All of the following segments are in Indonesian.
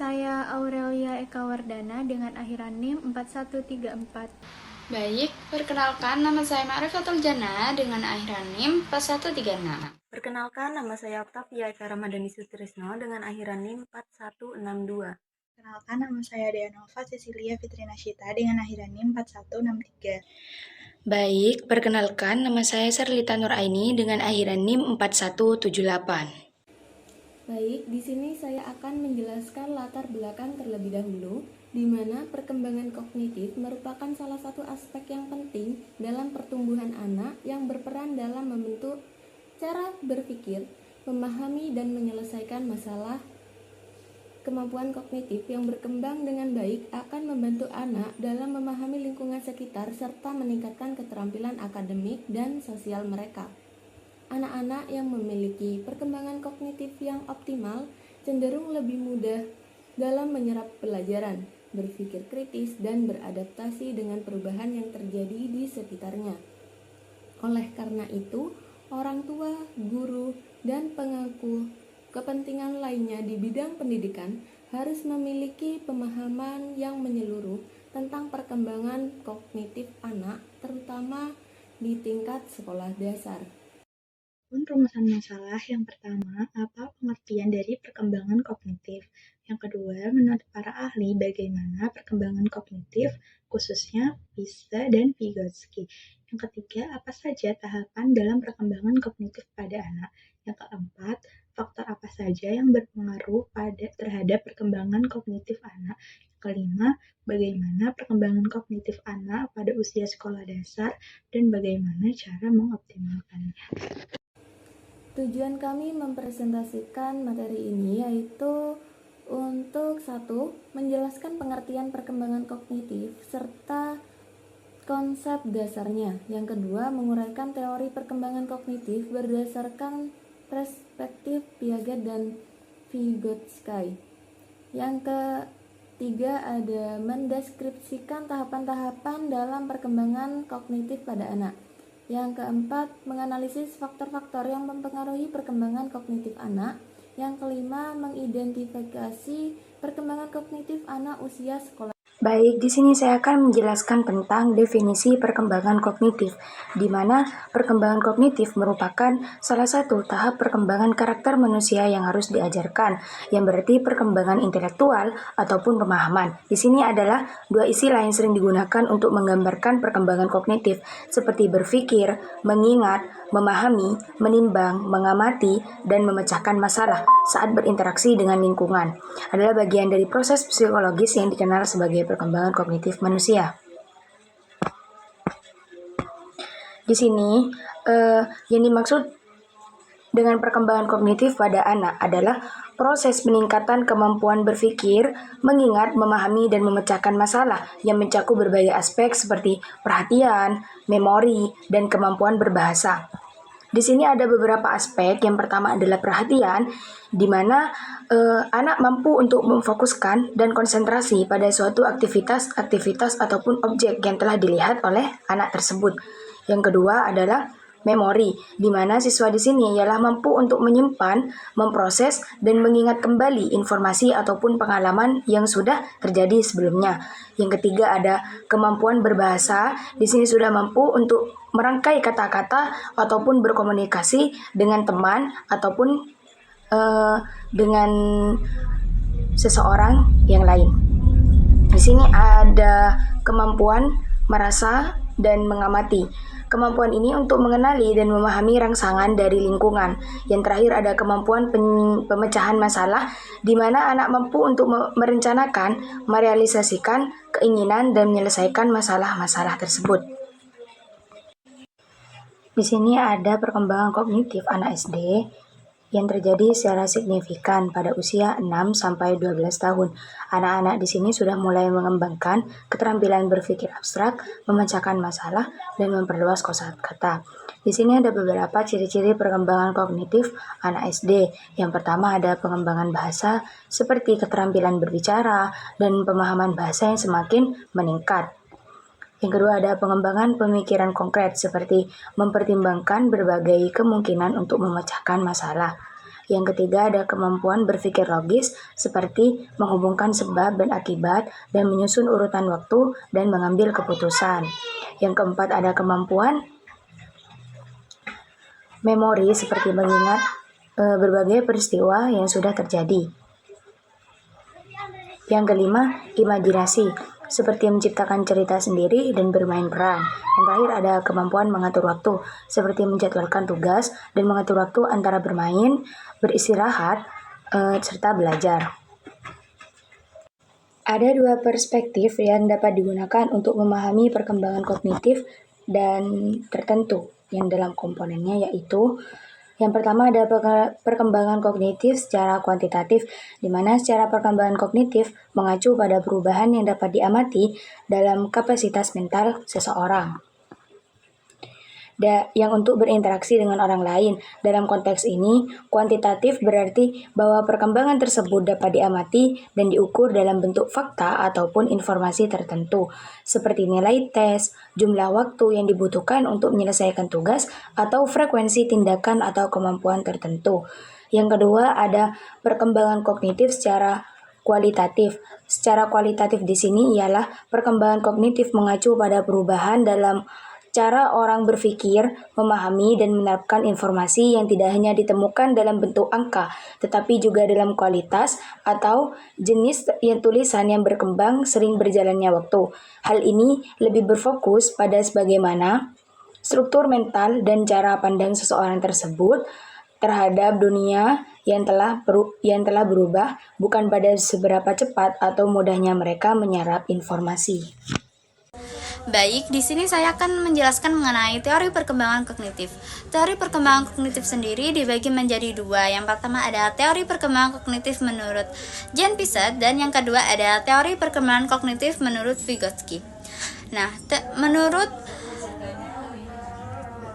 Saya Aurelia Eka Wardana dengan akhiran NIM 4134. Baik, perkenalkan nama saya Ma'rifatul Jana dengan akhiran NIM 4136. Perkenalkan, nama saya Oktavia Eka Ramadhani Sutrisno dengan akhiran NIM 4162. Perkenalkan, nama saya Deanova Cecilia Fitrina Syita dengan akhiran NIM 4163. Baik, perkenalkan nama saya Serlita Nuraini dengan akhiran NIM 4178. Baik, di sini saya akan menjelaskan latar belakang terlebih dahulu, di mana perkembangan kognitif merupakan salah satu aspek yang penting dalam pertumbuhan anak yang berperan dalam membentuk cara berpikir, memahami dan menyelesaikan masalah. Kemampuan kognitif yang berkembang dengan baik akan membantu anak dalam memahami lingkungan sekitar serta meningkatkan keterampilan akademik dan sosial mereka. Anak-anak yang memiliki perkembangan kognitif yang optimal cenderung lebih mudah dalam menyerap pelajaran, berpikir kritis, dan beradaptasi dengan perubahan yang terjadi di sekitarnya. Oleh karena itu, orang tua, guru, dan pemangku kepentingan lainnya di bidang pendidikan harus memiliki pemahaman yang menyeluruh tentang perkembangan kognitif anak, terutama di tingkat sekolah dasar. Rumusan masalah yang pertama, apa pengertian dari perkembangan kognitif? Yang kedua, menurut para ahli, bagaimana perkembangan kognitif, khususnya PISA dan Vygotsky? Yang ketiga, apa saja tahapan dalam perkembangan kognitif pada anak? Yang keempat, faktor apa saja yang berpengaruh terhadap perkembangan kognitif anak? Yang kelima, bagaimana perkembangan kognitif anak pada usia sekolah dasar dan bagaimana cara mengoptimalkannya? Tujuan kami mempresentasikan materi ini yaitu untuk 1. Menjelaskan pengertian perkembangan kognitif serta konsep dasarnya. Yang kedua, menguraikan teori perkembangan kognitif berdasarkan perspektif Piaget dan Vygotsky. Yang ketiga, ada mendeskripsikan tahapan-tahapan dalam perkembangan kognitif pada anak. Yang keempat, menganalisis faktor-faktor yang mempengaruhi perkembangan kognitif anak. Yang kelima, mengidentifikasi perkembangan kognitif anak usia sekolah. Baik, di sini saya akan menjelaskan tentang definisi perkembangan kognitif, di mana perkembangan kognitif merupakan salah satu tahap perkembangan karakter manusia yang harus diajarkan, yang berarti perkembangan intelektual ataupun pemahaman. Di sini adalah dua istilah yang sering digunakan untuk menggambarkan perkembangan kognitif, seperti berpikir, mengingat, memahami, menimbang, mengamati, dan memecahkan masalah saat berinteraksi dengan lingkungan. Adalah bagian dari proses psikologis yang dikenal sebagai perkembangan kognitif manusia. Di sini, yang dimaksud dengan perkembangan kognitif pada anak adalah proses peningkatan kemampuan berpikir, mengingat, memahami, dan memecahkan masalah yang mencakup berbagai aspek seperti perhatian, memori, dan kemampuan berbahasa. Di sini ada beberapa aspek. Yang pertama adalah perhatian, di mana anak mampu untuk memfokuskan dan konsentrasi pada suatu aktivitas ataupun objek yang telah dilihat oleh anak tersebut. Yang kedua adalah memori, di mana siswa di sini ialah mampu untuk menyimpan, memproses, dan mengingat kembali informasi ataupun pengalaman yang sudah terjadi sebelumnya. Yang ketiga ada kemampuan berbahasa, di sini sudah mampu untuk merangkai kata-kata ataupun berkomunikasi dengan teman ataupun dengan seseorang yang lain. Di sini ada kemampuan merasa dan mengamati. Kemampuan ini untuk mengenali dan memahami rangsangan dari lingkungan. Yang terakhir ada kemampuan pemecahan masalah, di mana anak mampu untuk merencanakan, merealisasikan keinginan dan menyelesaikan masalah-masalah tersebut. Di sini ada perkembangan kognitif anak SD yang terjadi secara signifikan pada usia 6-12 tahun. Anak-anak di sini sudah mulai mengembangkan keterampilan berpikir abstrak, memecahkan masalah, dan memperluas kosakata. Di sini ada beberapa ciri-ciri perkembangan kognitif anak SD. Yang pertama ada pengembangan bahasa, seperti keterampilan berbicara dan pemahaman bahasa yang semakin meningkat. Yang kedua ada pengembangan pemikiran konkret seperti mempertimbangkan berbagai kemungkinan untuk memecahkan masalah. Yang ketiga ada kemampuan berpikir logis seperti menghubungkan sebab dan akibat dan menyusun urutan waktu dan mengambil keputusan. Yang keempat ada kemampuan memori seperti mengingat berbagai peristiwa yang sudah terjadi. Yang kelima, imajinasi seperti menciptakan cerita sendiri dan bermain peran. Yang terakhir ada kemampuan mengatur waktu seperti menjadwalkan tugas dan mengatur waktu antara bermain, beristirahat, serta belajar. Ada dua perspektif yang dapat digunakan untuk memahami perkembangan kognitif dan tertentu yang dalam komponennya, yaitu yang pertama ada perkembangan kognitif secara kuantitatif, di mana secara perkembangan kognitif mengacu pada perubahan yang dapat diamati dalam kapasitas mental seseorang. Yang untuk berinteraksi dengan orang lain. Dalam konteks ini, kuantitatif berarti bahwa perkembangan tersebut dapat diamati dan diukur dalam bentuk fakta ataupun informasi tertentu, seperti nilai tes, jumlah waktu yang dibutuhkan untuk menyelesaikan tugas, atau frekuensi tindakan atau kemampuan tertentu. Yang kedua, ada perkembangan kognitif secara kualitatif. Secara kualitatif di sini ialah perkembangan kognitif mengacu pada perubahan dalam cara orang berpikir, memahami, dan menerapkan informasi yang tidak hanya ditemukan dalam bentuk angka, tetapi juga dalam kualitas atau jenis tulisan yang berkembang sering berjalannya waktu. Hal ini lebih berfokus pada sebagaimana struktur mental dan cara pandang seseorang tersebut terhadap dunia yang telah berubah, bukan pada seberapa cepat atau mudahnya mereka menyerap informasi. Baik, di sini saya akan menjelaskan mengenai teori perkembangan kognitif. Teori perkembangan kognitif sendiri dibagi menjadi dua. Yang pertama ada teori perkembangan kognitif menurut Jan Piaget, dan yang kedua ada teori perkembangan kognitif menurut Vygotsky. Nah, menurut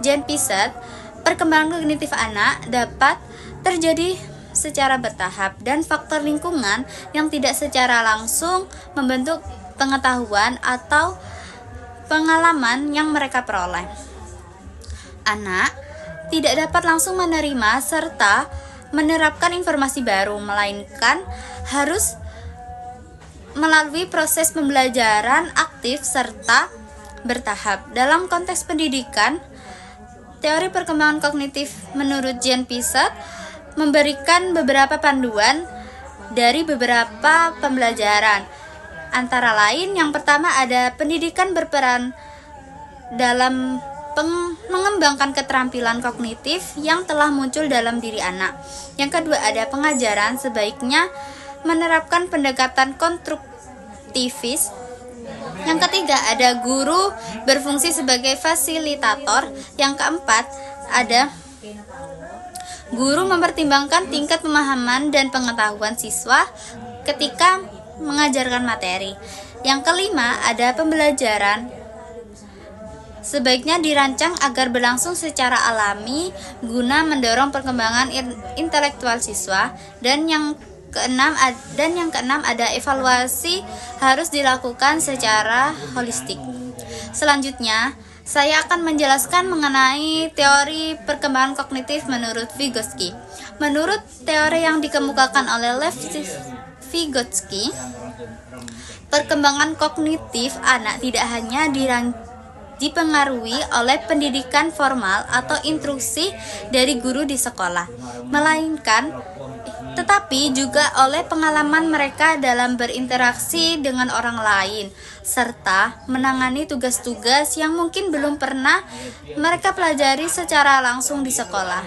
Jan Piaget, perkembangan kognitif anak dapat terjadi secara bertahap dan faktor lingkungan yang tidak secara langsung membentuk pengetahuan atau pengalaman yang mereka peroleh. Anak tidak dapat langsung menerima serta menerapkan informasi baru, melainkan harus melalui proses pembelajaran aktif serta bertahap. Dalam konteks pendidikan, teori perkembangan kognitif menurut Jan Piaget memberikan beberapa panduan dari beberapa pembelajaran. Antara lain, yang pertama ada pendidikan berperan dalam mengembangkan keterampilan kognitif yang telah muncul dalam diri anak. Yang kedua ada pengajaran sebaiknya menerapkan pendekatan konstruktivis. Yang ketiga ada guru berfungsi sebagai fasilitator. Yang keempat ada guru mempertimbangkan tingkat pemahaman dan pengetahuan siswa ketika mengajarkan materi. Yang kelima ada pembelajaran sebaiknya dirancang agar berlangsung secara alami guna mendorong perkembangan intelektual siswa. Dan yang keenam ada evaluasi harus dilakukan secara holistik. Selanjutnya saya akan menjelaskan mengenai teori perkembangan kognitif menurut Vygotsky. Menurut teori yang dikemukakan oleh Lev Vygotsky, perkembangan kognitif anak tidak hanya dipengaruhi oleh pendidikan formal atau instruksi dari guru di sekolah, melainkan tetapi juga oleh pengalaman mereka dalam berinteraksi dengan orang lain, serta menangani tugas-tugas yang mungkin belum pernah mereka pelajari secara langsung di sekolah.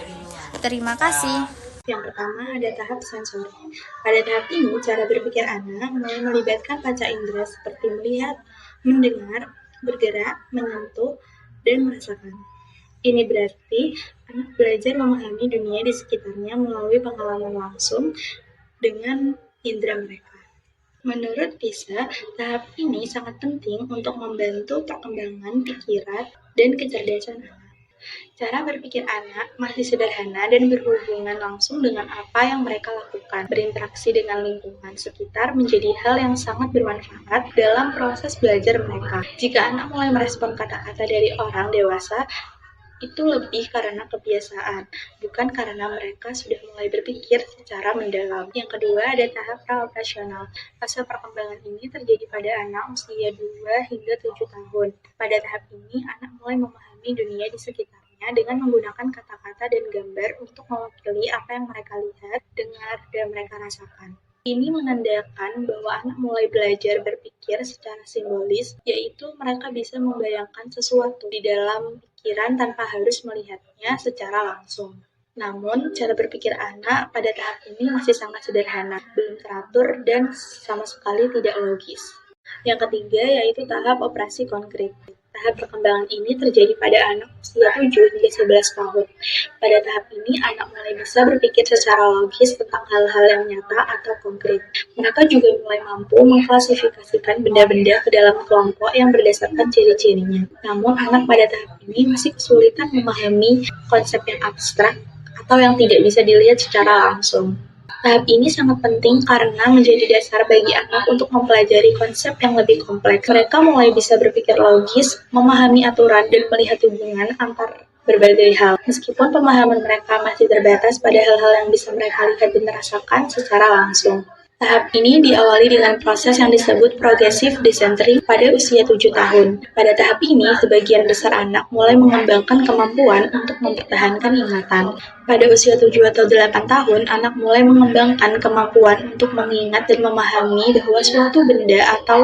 Terima kasih. Yang pertama ada tahap sensori. Pada tahap ini, cara berpikir anak mulai melibatkan panca indera seperti melihat, mendengar, bergerak, menyentuh, dan merasakan. Ini berarti anak belajar memahami dunia di sekitarnya melalui pengalaman langsung dengan indera mereka. Menurut Piaget, tahap ini sangat penting untuk membantu perkembangan pikiran dan kecerdasan anak. Cara berpikir anak masih sederhana dan berhubungan langsung dengan apa yang mereka lakukan. Berinteraksi dengan lingkungan sekitar menjadi hal yang sangat bermanfaat dalam proses belajar mereka. Jika anak mulai merespon kata-kata dari orang dewasa, itu lebih karena kebiasaan, bukan karena mereka sudah mulai berpikir secara mendalam. Yang kedua, ada tahap praoperasional. Fase perkembangan ini terjadi pada anak usia 2 hingga 7 tahun. Pada tahap ini, anak mulai memahami dunia di sekitarnya dengan menggunakan kata-kata dan gambar untuk mewakili apa yang mereka lihat, dengar, dan mereka rasakan. Ini menandakan bahwa anak mulai belajar berpikir secara simbolis, yaitu mereka bisa membayangkan sesuatu di dalam pikiran tanpa harus melihatnya secara langsung. Namun, cara berpikir anak pada tahap ini masih sangat sederhana, belum teratur, dan sama sekali tidak logis. Yang ketiga yaitu tahap operasi konkret. Tahap perkembangan ini terjadi pada anak usia 7 hingga 11 tahun. Pada tahap ini, anak mulai bisa berpikir secara logis tentang hal-hal yang nyata atau konkret. Mereka juga mulai mampu mengklasifikasikan benda-benda ke dalam kelompok yang berdasarkan ciri-cirinya. Namun, anak pada tahap ini masih kesulitan memahami konsep yang abstrak atau yang tidak bisa dilihat secara langsung. Tahap ini sangat penting karena menjadi dasar bagi anak untuk mempelajari konsep yang lebih kompleks. Mereka mulai bisa berpikir logis, memahami aturan, dan melihat hubungan antar berbagai hal. Meskipun pemahaman mereka masih terbatas pada hal-hal yang bisa mereka lihat dan rasakan secara langsung. Tahap ini diawali dengan proses yang disebut progressive dysentery pada usia 7 tahun. Pada tahap ini, sebagian besar anak mulai mengembangkan kemampuan untuk mempertahankan ingatan. Pada usia 7 atau 8 tahun, anak mulai mengembangkan kemampuan untuk mengingat dan memahami bahwa suatu benda atau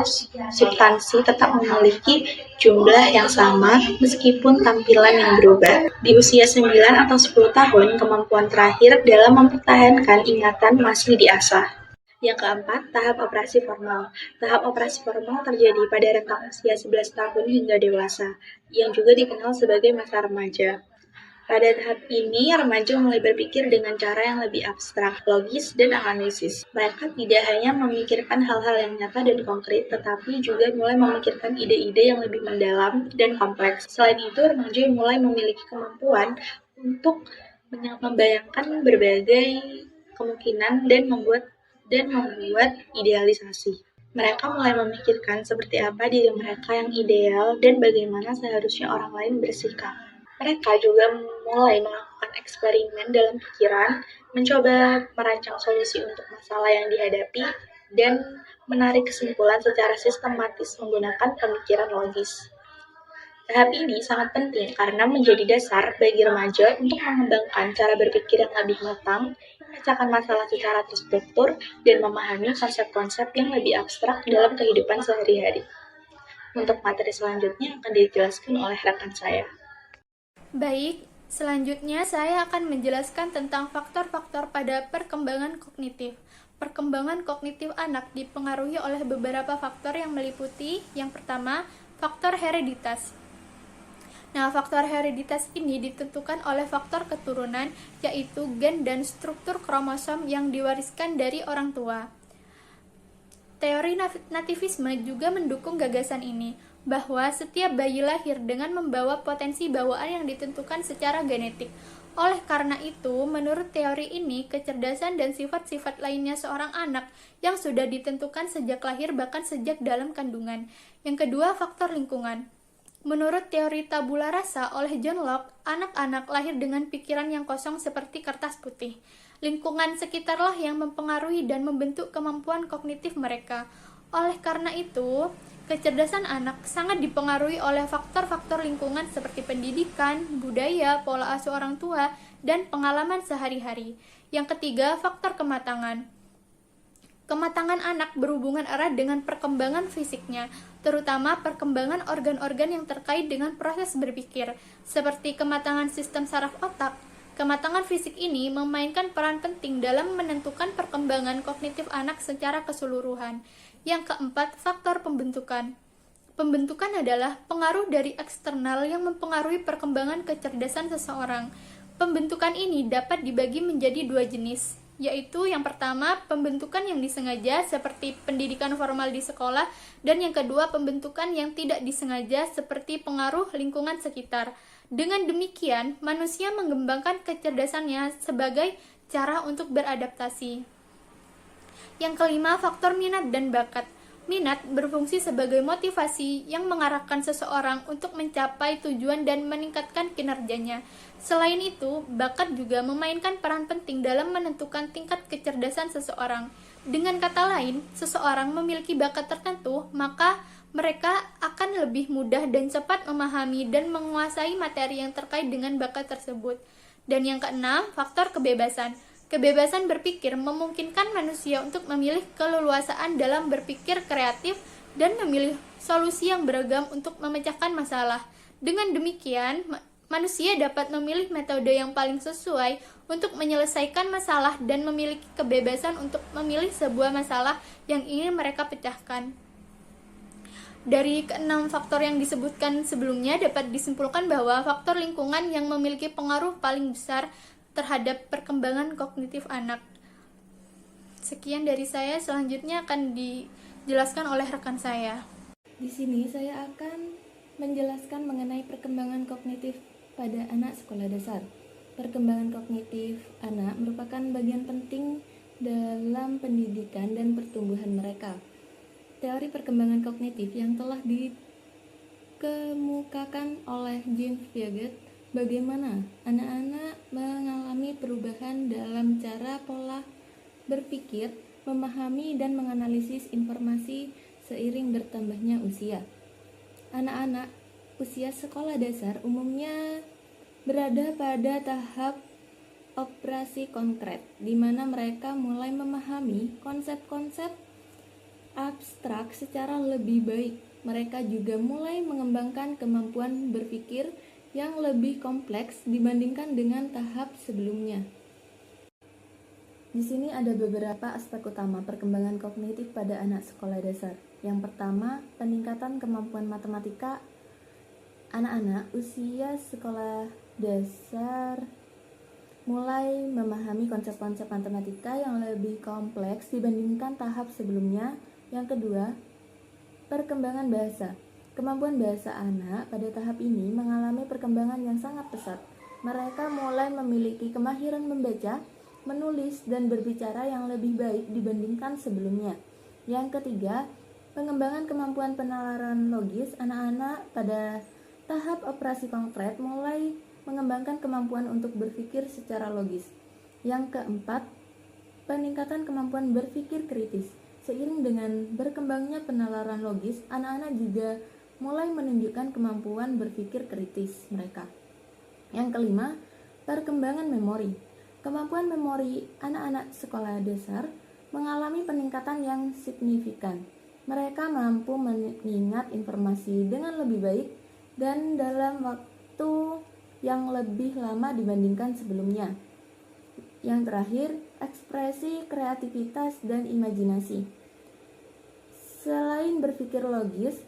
substansi tetap memiliki jumlah yang sama meskipun tampilan yang berubah. Di usia 9 atau 10 tahun, kemampuan terakhir dalam mempertahankan ingatan masih diasah. Yang keempat, tahap operasi formal. Tahap operasi formal terjadi pada rentang usia 11 tahun hingga dewasa, yang juga dikenal sebagai masa remaja. Pada tahap ini, remaja mulai berpikir dengan cara yang lebih abstrak, logis, dan analisis. Mereka tidak hanya memikirkan hal-hal yang nyata dan konkret, tetapi juga mulai memikirkan ide-ide yang lebih mendalam dan kompleks. Selain itu, remaja mulai memiliki kemampuan untuk membayangkan berbagai kemungkinan dan membuat idealisasi. Mereka mulai memikirkan seperti apa diri mereka yang ideal dan bagaimana seharusnya orang lain bersikap. Mereka juga mulai melakukan eksperimen dalam pikiran, mencoba merancang solusi untuk masalah yang dihadapi, dan menarik kesimpulan secara sistematis menggunakan pemikiran logis. Tahap ini sangat penting karena menjadi dasar bagi remaja untuk mengembangkan cara berpikir yang lebih matang, memecahkan masalah secara terstruktur, dan memahami konsep-konsep yang lebih abstrak dalam kehidupan sehari-hari. Untuk materi selanjutnya akan dijelaskan oleh rekan saya. Baik, selanjutnya saya akan menjelaskan tentang faktor-faktor pada perkembangan kognitif. Perkembangan kognitif anak dipengaruhi oleh beberapa faktor yang meliputi, yang pertama, faktor hereditas. Nah, faktor hereditas ini ditentukan oleh faktor keturunan, yaitu gen dan struktur kromosom yang diwariskan dari orang tua. Teori nativisme juga mendukung gagasan ini, bahwa setiap bayi lahir dengan membawa potensi bawaan yang ditentukan secara genetik. Oleh karena itu, menurut teori ini, kecerdasan dan sifat-sifat lainnya seorang anak yang sudah ditentukan sejak lahir bahkan sejak dalam kandungan. Yang kedua, faktor lingkungan. Menurut teori tabula rasa oleh John Locke, anak-anak lahir dengan pikiran yang kosong seperti kertas putih. Lingkungan sekitarlah yang mempengaruhi dan membentuk kemampuan kognitif mereka. Oleh karena itu, kecerdasan anak sangat dipengaruhi oleh faktor-faktor lingkungan seperti pendidikan, budaya, pola asuh orang tua, dan pengalaman sehari-hari. Yang ketiga, faktor kematangan. Kematangan anak berhubungan erat dengan perkembangan fisiknya, terutama perkembangan organ-organ yang terkait dengan proses berpikir, seperti kematangan sistem saraf otak. Kematangan fisik ini memainkan peran penting dalam menentukan perkembangan kognitif anak secara keseluruhan. Yang keempat, faktor pembentukan. Pembentukan adalah pengaruh dari eksternal yang mempengaruhi perkembangan kecerdasan seseorang. Pembentukan ini dapat dibagi menjadi dua jenis, yaitu yang pertama, pembentukan yang disengaja seperti pendidikan formal di sekolah, dan yang kedua, pembentukan yang tidak disengaja seperti pengaruh lingkungan sekitar. Dengan demikian, manusia mengembangkan kecerdasannya sebagai cara untuk beradaptasi. Yang kelima, faktor minat dan bakat. Minat berfungsi sebagai motivasi yang mengarahkan seseorang untuk mencapai tujuan dan meningkatkan kinerjanya. Selain itu, bakat juga memainkan peran penting dalam menentukan tingkat kecerdasan seseorang. Dengan kata lain, seseorang memiliki bakat tertentu, maka mereka akan lebih mudah dan cepat memahami dan menguasai materi yang terkait dengan bakat tersebut. Dan yang keenam, faktor kebebasan. Kebebasan berpikir memungkinkan manusia untuk memilih keleluasaan dalam berpikir kreatif dan memilih solusi yang beragam untuk memecahkan masalah. Dengan demikian, manusia dapat memilih metode yang paling sesuai untuk menyelesaikan masalah dan memiliki kebebasan untuk memilih sebuah masalah yang ingin mereka pecahkan. Dari keenam faktor yang disebutkan sebelumnya dapat disimpulkan bahwa faktor lingkungan yang memiliki pengaruh paling besar terhadap perkembangan kognitif anak. Sekian dari saya, selanjutnya akan dijelaskan oleh rekan saya. Di sini saya akan menjelaskan mengenai perkembangan kognitif pada anak sekolah dasar. Perkembangan kognitif anak merupakan bagian penting dalam pendidikan dan pertumbuhan mereka. Teori perkembangan kognitif yang telah dikemukakan oleh James Piaget, bagaimana anak-anak mengalami perubahan dalam cara pola berpikir, memahami dan menganalisis informasi seiring bertambahnya usia. Anak-anak usia sekolah dasar umumnya berada pada tahap operasi konkret, di mana mereka mulai memahami konsep-konsep abstrak secara lebih baik. Mereka juga mulai mengembangkan kemampuan berpikir yang lebih kompleks dibandingkan dengan tahap sebelumnya. Di sini ada beberapa aspek utama perkembangan kognitif pada anak sekolah dasar. Yang pertama, peningkatan kemampuan matematika. Anak-anak usia sekolah dasar mulai memahami konsep-konsep matematika yang lebih kompleks dibandingkan tahap sebelumnya. Yang kedua, perkembangan bahasa. Kemampuan bahasa anak pada tahap ini mengalami perkembangan yang sangat pesat. Mereka mulai memiliki kemahiran membaca, menulis, dan berbicara yang lebih baik dibandingkan sebelumnya. Yang ketiga, pengembangan kemampuan penalaran logis. Anak-anak pada tahap operasi konkret mulai mengembangkan kemampuan untuk berpikir secara logis. Yang keempat, peningkatan kemampuan berpikir kritis. Seiring dengan berkembangnya penalaran logis, anak-anak juga mulai menunjukkan kemampuan berpikir kritis mereka. Yang kelima, perkembangan memori. Kemampuan memori anak-anak sekolah dasar mengalami peningkatan yang signifikan. Mereka mampu mengingat informasi dengan lebih baik dan dalam waktu yang lebih lama dibandingkan sebelumnya. Yang terakhir, ekspresi, kreativitas, dan imajinasi. Selain berpikir logis,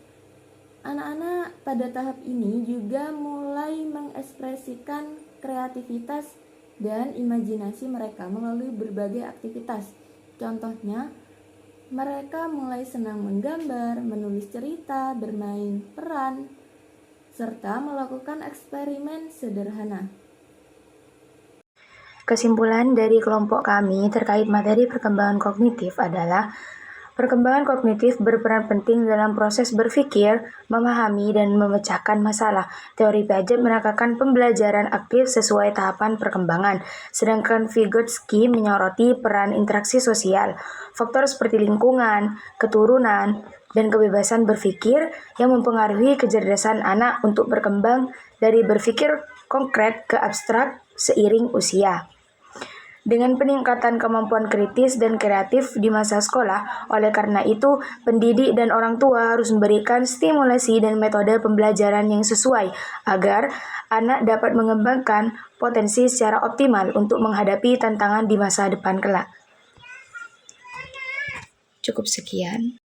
anak-anak pada tahap ini juga mulai mengekspresikan kreativitas dan imajinasi mereka melalui berbagai aktivitas. Contohnya, mereka mulai senang menggambar, menulis cerita, bermain peran, serta melakukan eksperimen sederhana. Kesimpulan dari kelompok kami terkait materi perkembangan kognitif adalah perkembangan kognitif berperan penting dalam proses berpikir, memahami, dan memecahkan masalah. Teori Piaget menekankan pembelajaran aktif sesuai tahapan perkembangan, sedangkan Vygotsky menyoroti peran interaksi sosial. Faktor seperti lingkungan, keturunan, dan kebebasan berpikir yang mempengaruhi kecerdasan anak untuk berkembang dari berpikir konkret ke abstrak seiring usia. Dengan peningkatan kemampuan kritis dan kreatif di masa sekolah, oleh karena itu, pendidik dan orang tua harus memberikan stimulasi dan metode pembelajaran yang sesuai agar anak dapat mengembangkan potensi secara optimal untuk menghadapi tantangan di masa depan kelak. Cukup sekian.